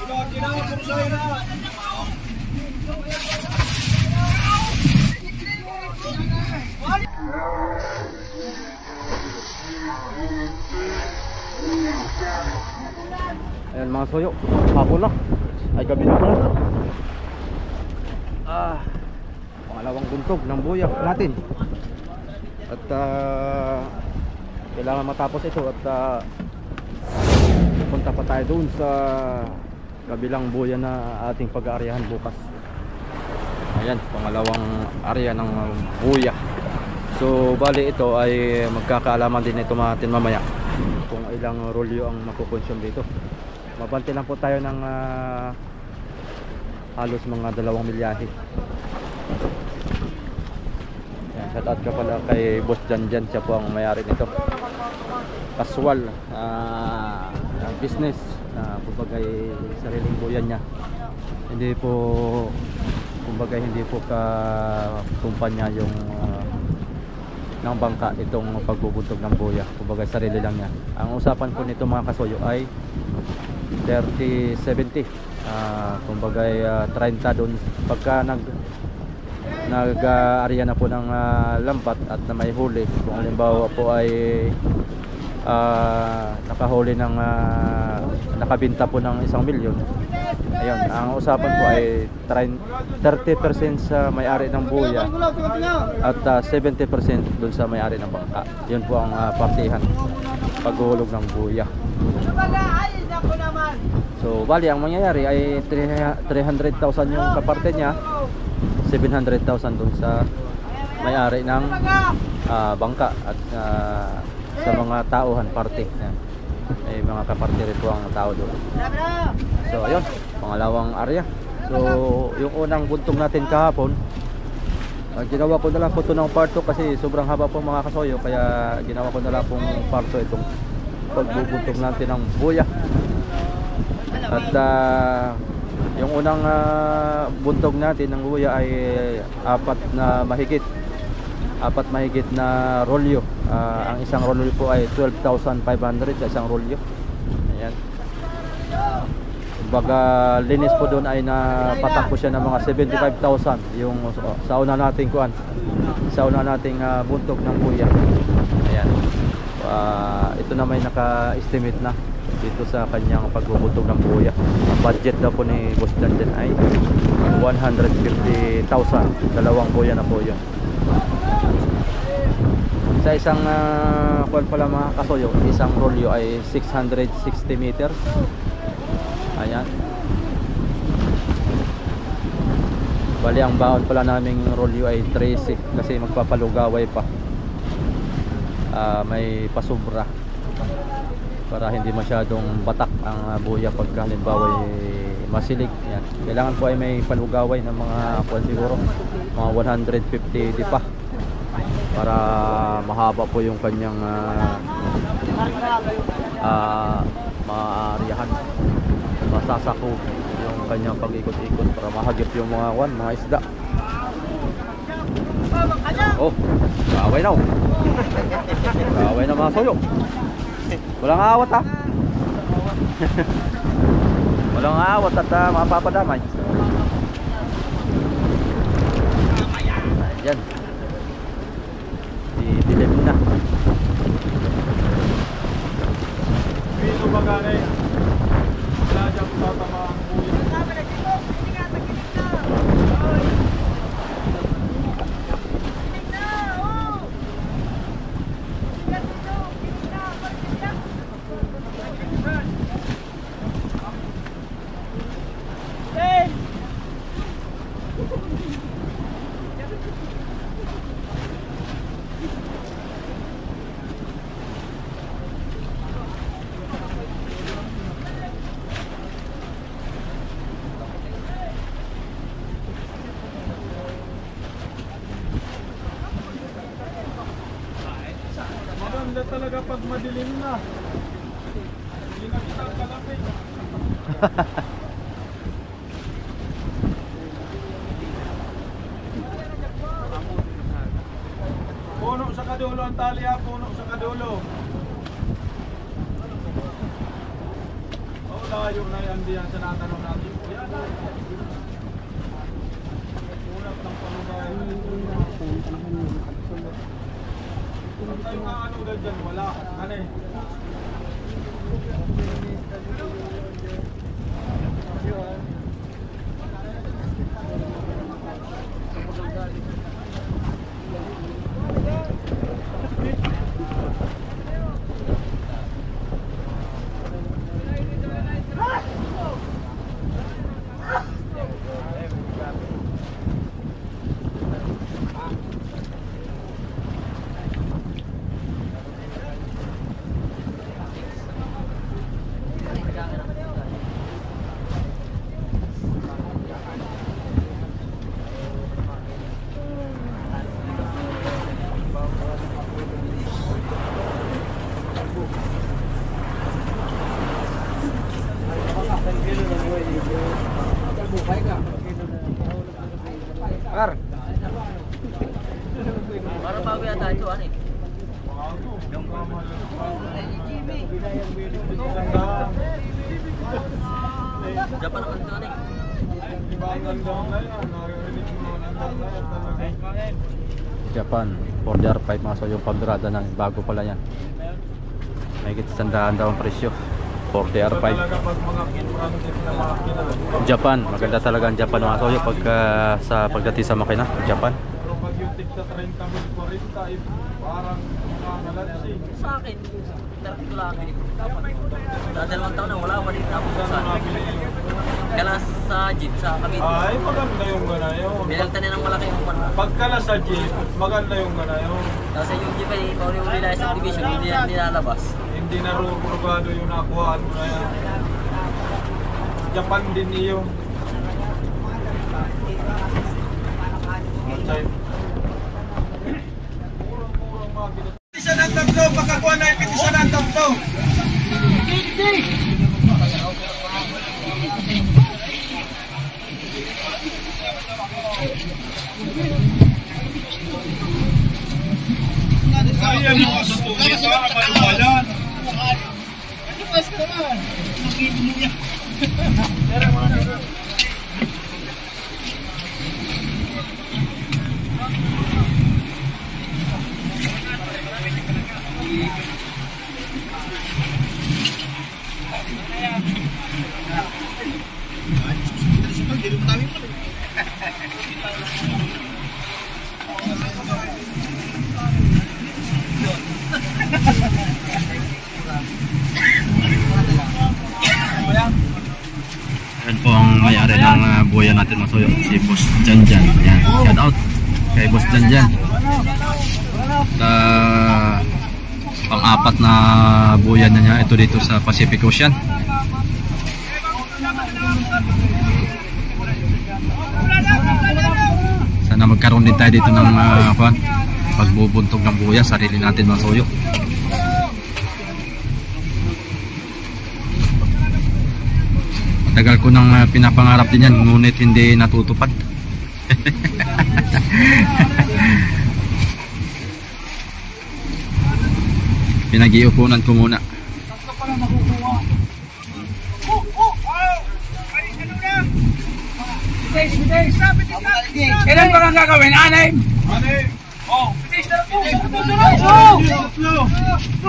Ayan mga soyo, hapon na. Ay gabi na pala. Pangalawang buntog ng buyak natin. At kailangan matapos ito at punta pa tayo doon sa kabilang buya na ating pag-aaryahan bukas. Ayan, pangalawang area ng buya. So bali ito ay magkakaalaman din ito natin mamaya kung ilang rolyo ang makukonsume dito. Mabante lang po tayo ng halos mga 2 milyahe. Ayan, shout out ka pala kay Boss Janjan, siya po ang may-ari nito. Casual business na kumbaga sariling buyan niya. Hindi po kumbaga hindi po ka kumpanya yung ng bangka itong pagbubuntog ng buya. Kumbaga sarili lang niya. Ang usapan po nito mga kasoyo ay 30-70. Kumbaga 30 doon pagka nag-area na po ng lambat at na may huli. Kung halimbawa po ay nakahuli ng nakabinta po ng 1 milyon. Ayun, ang usapan po ay 30% sa may-ari ng buya at 70% doon sa may-ari ng bangka. Yun po ang partihan paghuhulog ng buya. So bali ang mangyayari ay 300,000 yung kaparte niya, 700,000 doon sa may-ari ng bangka at sa mga tauhan parte. May mga kaparte rin po ang tao doon. So ayun, pangalawang area. So yung unang buntog natin kahapon, ginawa ko na lang po ito ng part 2 kasi sobrang haba po mga kasoyo, kaya ginawa ko na lang pong part 2 itong pagbubuntog natin ng buya. At yung unang buntog natin ng buya ay 4 mahigit na rolyo. Ang isang rolyo po ay 12,500 sa isang rolyo. Ayan. Kumbaga linis po doon ay napatak po siya ng mga 75,000 yung sa una nating kuan. Sa una nating buntog ng buya. Ayan. Ito na may naka-estimate na dito sa kanyang pagbubuntog ng buya. Ang budget daw po ni Boss Janjan ay 150,000. Dalawang buya na po yun. Sa isang kuwan pala mga kasoyo, isang rolyo ay 660 meters. Ayan. Bali ang baon pala naming rolyo ay 13 kasi magpapalugaway pa. May pasubra para hindi masyadong batak ang buya pagka halimbawa masilig. Yan. Kailangan po ay may palugaway ng mga kuwan siguro mga 150 di pa para mahaba po yung kanyang maariyahan, masasako yung kanyang pag-ikot-ikot para mahagip yung mga isda. Oh, kaaway na. Kaaway na mga soyo. Walang awat ha. Walang awat at mapapadamay. Ayan. Dilim na. Pino ba ganay? Wala dyan tatama ang buya. Maganda talaga pag madilim na. Hindi na kita kalapit. Puno sa kadulo ang tali ha, puno sa kadulo. Oh, malayo na yan diyan sa natanong natin. Yan. Ulat ng palugay. Kung tayo nga ano na dyan, wala. Ano eh? Par. Para bago yata ito, ano eh? Japan naman ito, ano eh? Japan, 4DR5 mga so yung pagdrada ng bago pala yan. May kitsandahan daw ang presyo. 4DR5. Japan, maganda talaga ang Japan mga so yung sa pagdating sa makina, Japan. Pero pag yung tigta 30,040, parang nangalansi. Sa akin, ko lang eh. Dalawang taon na wala pa rin ako sa kala sa jeep sa Cavite. Ay, maganda yung ganayon. Binalta niya ng malaki yung panla. Pagkala sa jeep, maganda yung ganayon. Kasi yung jeep ay pauli-uli na sa division, hindi na nilalabas. Hindi na rurugado yung nakuhaan mo na yan. Japan din iyo. Murang-murang makina. Isa ng tatlo, pagkakuha na yung isa ng tatlo. Ayan yung kasutunin sa kapalubalan. Yan po ang may-ari ng buya natin mga soyo, si Boss Janjan. Yan, shout out kay Boss Janjan. Pang-apat na buya na niya ito dito sa Pacific Ocean. Sana magkaroon din tayo dito ng pagbubuntog ng buya, sarili natin mga soyo. Tagal ko nang pinapangarap din yan, ngunit hindi natutupad. Pinag-iupunan ko muna. Kailan ba kang gagawin? Anim? Anim! Oh! Bitis na po!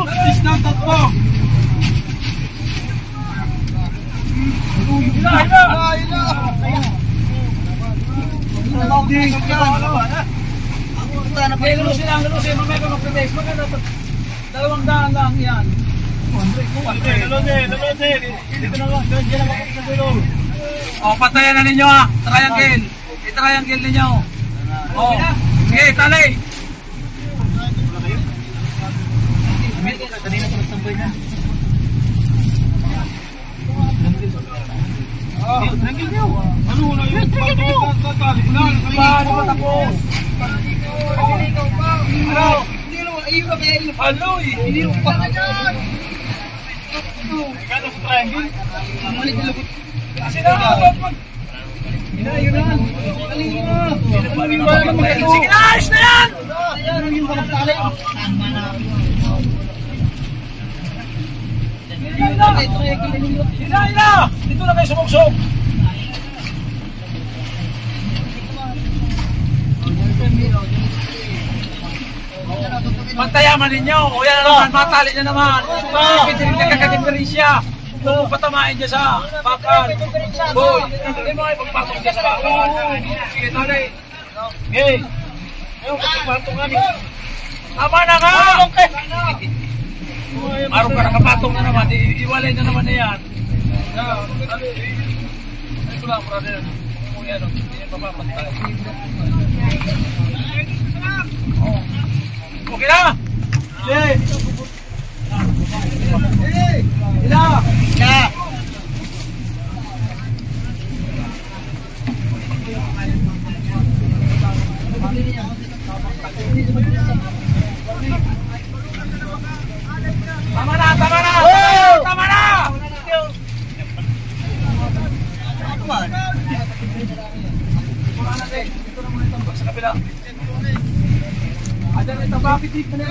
Bitis na tatlo! Lusin, mamaya ka mag-protest. Maganda, 200 lang yan. O, patayan na ninyo ha. Triangle. I-triangle ninyo. O, sige, tali. Kanina ko nagtambay na. Triangle nyo! Ano na yun? Tatali na! Paano matapos? Ano? Ano eh? Hindi mo pa na dyan! Gano'n sa triangle? Kasi na ako pag... Yun na! Sige na! Ayos na yan! Ayan! Yung kapagtali! Ina! Dito na kayo sumuksok! Pantayaman ninyo! O yan na naman, matali na naman! Pitirin na kakatimperisya! Kung patamain niya sa bakal! Boy! Hindi mo ay pagpatong niya sa bakal! Sige, tali! Okay! Ngayon, pagpatong nga ni... Tama na nga! Marong ka nakapatong na naman, iwalay na naman na yan. Ito lang, brother. Kung yan, hindi yan mapapantay. Okay na? Okay. Ila! Ila! Tama na! Tama na! Tama na! Dito na muna itambak sa kabila. Ada na ito, bakit di ka na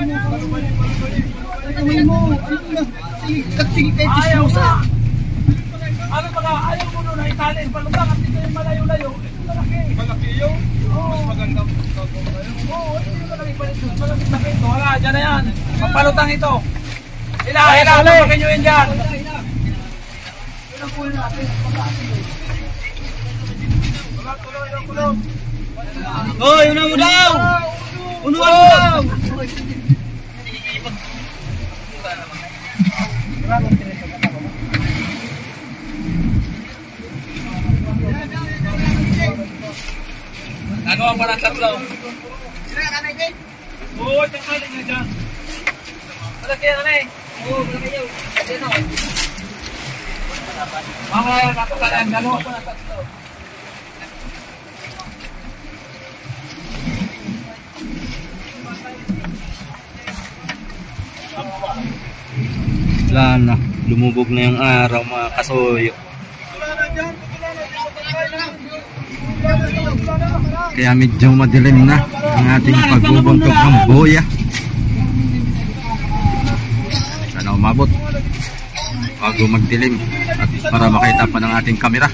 mo? Ayaw na! Ano pala? Ayaw mo nun na italin. Palubang at dito yung malayo-layo. Ito malaki. Malaki yun? Mas maganda. Oo, ito yung malaki palit. Malaki ito. Wala, dyan na yan. Pampalutang ito. Ila, tapakin nyo yun dyan. Yun ang kuhin natin. Kulong. Hoy, una mo daw! Unuan mo daw! Nagawa pa ng tatlo. Oo, tangkalin nga dyan. Malaki yan, anay. Oo, malaki yun. Mamaya, napakalan. Nagawa pa ng tatlo. Wala na, lumubog na yung araw mga kasuyo. Kaya medyo madilim na ang ating pagbubuntok ng boya. Sana umabot bago magdilim at para makita pa ng ating kamera.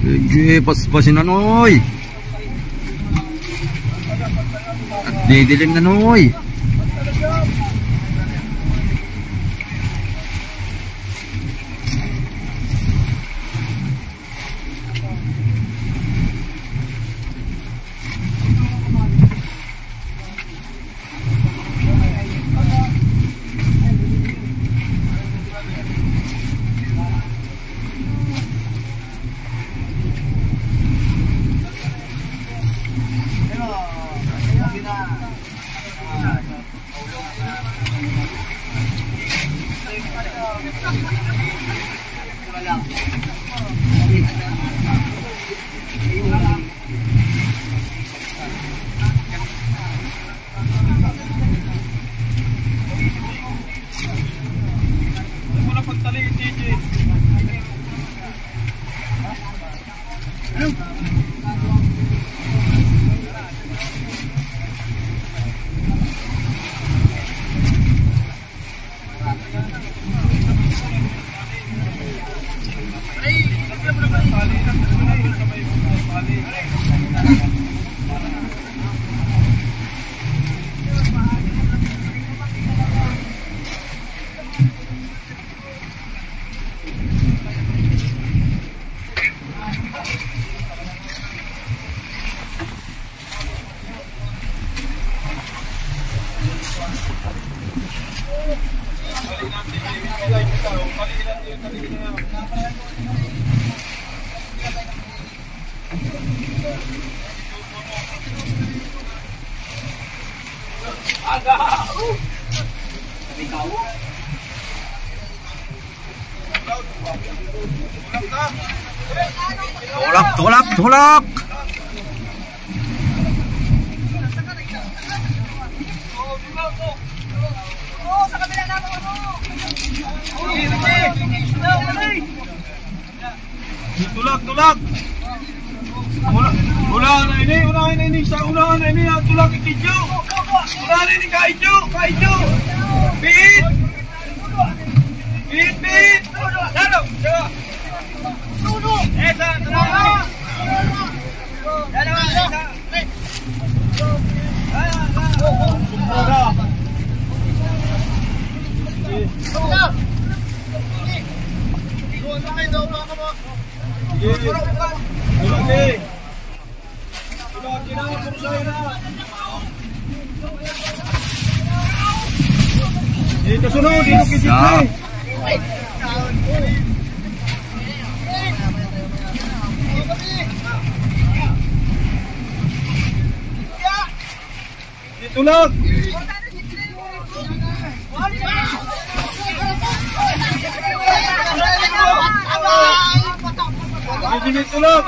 Sige, paspasin na noy. At didilim na noy. Tulak! Sa kabila na ako. Tulak! Unahan na ini sa unahan na ini tulak ikidyo. Unali ni Kaiju! Kaiju! Beat! Beat! Beat! Lalo! Esa! Dalawa! Dito sunod, dito kitip. Dito lang. Sige, tulog.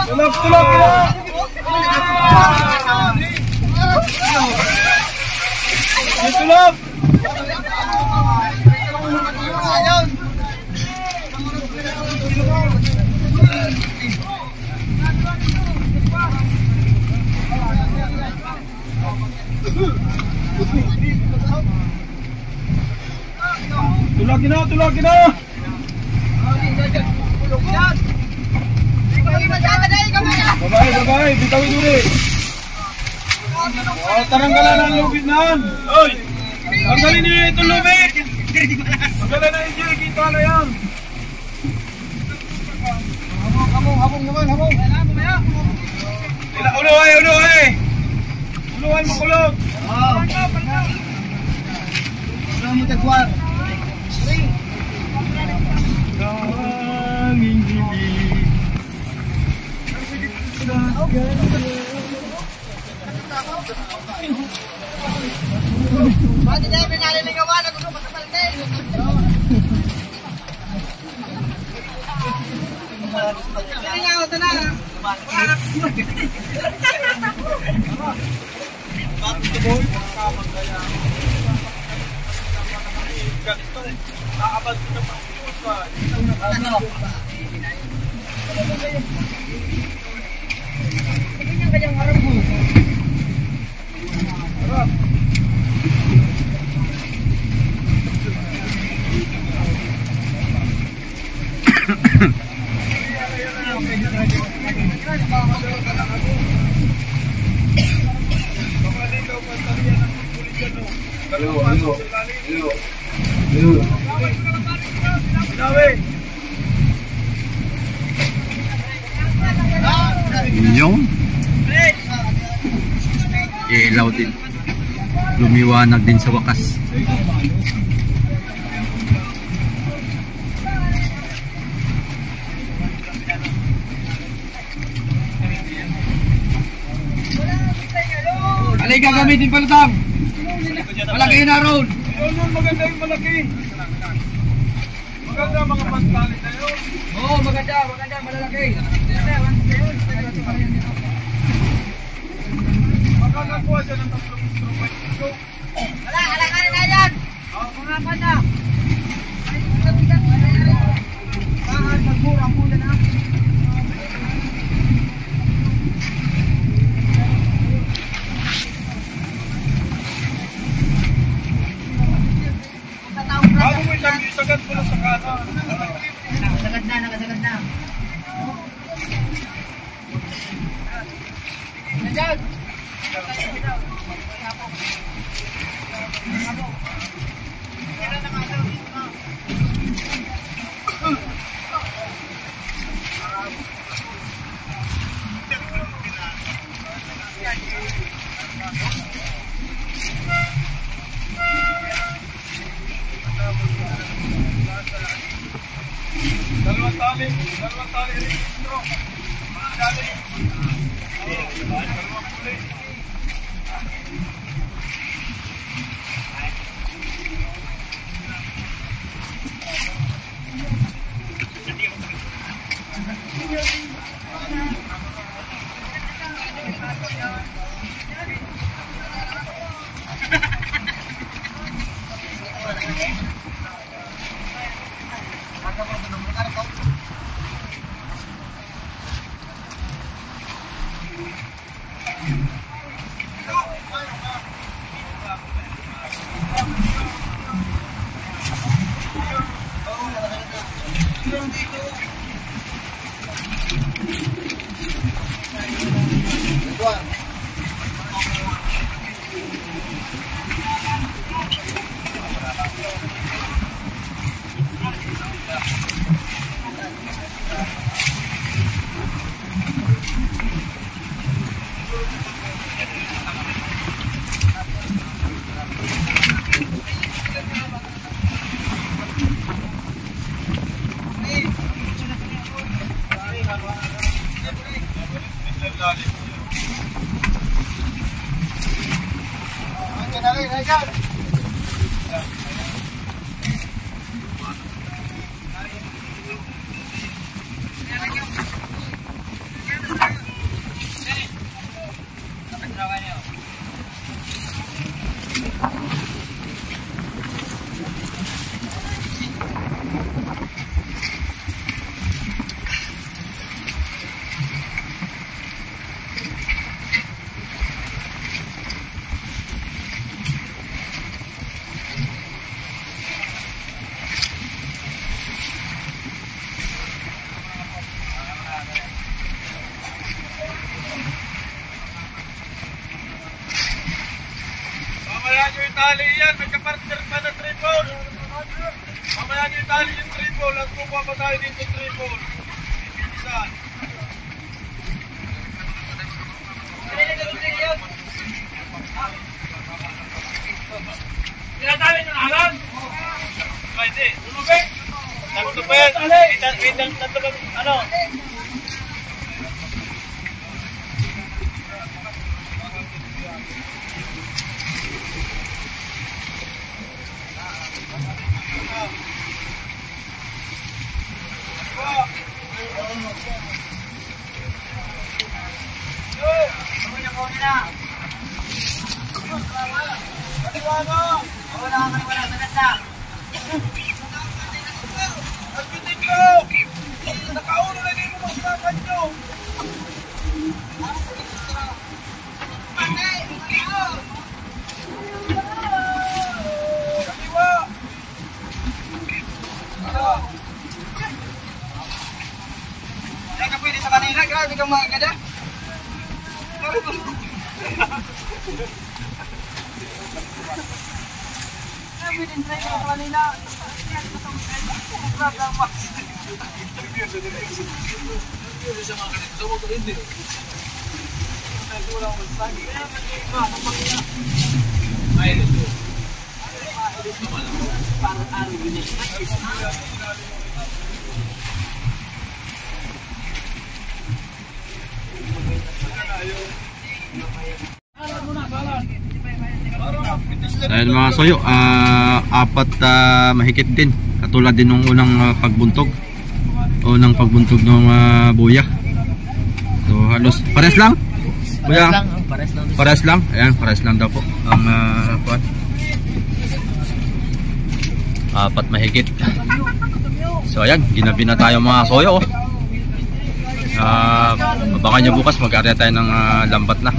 Tulog, tulog. Tulog. Tulog na. Babae, bitawin dulu. Oh, taranggalan ang lubid na. Oy! Tanggalin niyo itong lubid. Tanggalan na yung jig, ito na yan. Habong naman. Uluhay. Uluhay mo kulog. Wala mo tagwar. Nanging hibig. Bakit tayo pinaliligawan? Gusto ko sa palengke. Pinaligawan ito na. Yung ilaw din, lumiwanag din sa wakas. Alay gagamitin pala tam. Malaki na roll. Maganda yung malaki. Maganda mga pantalit na yun. Oo, maganda, malalaki. Magkakakuha dyan ng tatlong instrument. Wala, alakarin na yan. Mga pana. Bakit magmurang muna na. Bago mo lang yung sagad mo na sa kanan. Nakasagad na. Nandiyan. Dalawang tali registro. Dali. Dalawang puli. Mamaya nyo itali yan, nagka-partner pa na triple. Mamaya nyo itali yung triple at kukuha pa tayo dito triple. Ibisan. Tinatawin ng alam. Hindi, tulubin. Nagtupin. Wait, ano? Nakaulo na din mo masakan nyo. Kaliwa. Hindi ka pwede sa kanina, grabe kang mga gada. Grabe din try ko sa kanina. Ayan mga soyo, apat mahigit din. Katulad din ng unang pagbuntog. Unang pagbuntog ng buya. So halos pares lang. Buya. Pares lang. Ayan, pares lang daw po ang kuwan. Apat mahigit. So ayan, ginabi na tayo mga soyo. Baka nyo bukas mag-area tayo ng lambat na.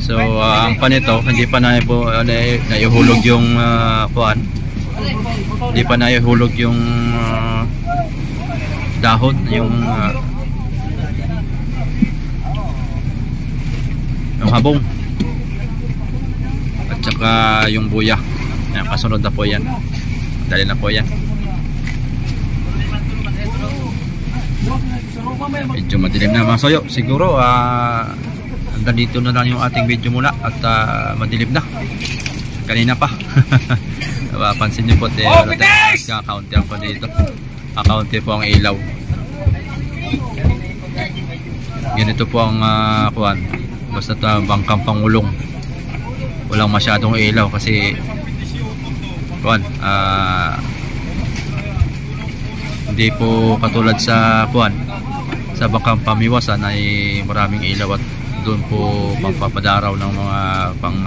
So ang panito hindi pa na po naihulog yung kuan. Hindi pa naihulog yung dahon, yung habong. At saka yung buya. Yan, kasunod na po yan. Dali na po yan. Medyo madilim na mga soyo. Siguro hanggang dito na lang yung ating video muna. At madilim na. Kanina pa. Pansin nyo po, kakaunti po dito. Kakaunti po ang ilaw. Ganito po ang kuwan. Basta bangkang pangulong. Walang masyadong ilaw kasi kuwan, hindi po katulad sa kuwan, sa bangkang pamiwasan ay maraming ilaw at doon po pagpapadaraw ng mga pang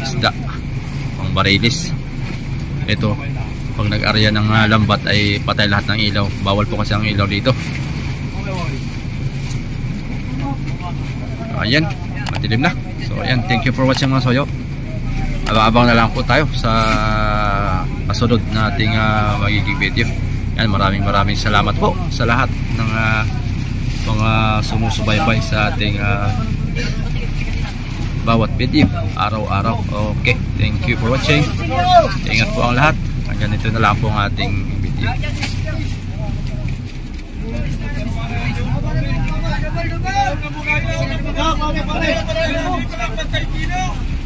isda, pang barilis. Ito, pag nag-area ng lambat ay patay lahat ng ilaw. Bawal po kasi ang ilaw dito. Ayan, madilim na. So ayan, thank you for watching mga soyo. Abang-abang na lang po tayo sa kasunod na ating magiging video. Yan, maraming salamat po sa lahat ng mga sumusubaybay sa ating bawat video araw-araw. Okay, thank you for watching. Ingat po ang lahat. Hanggang dito na lang po ang ating video. Double, double!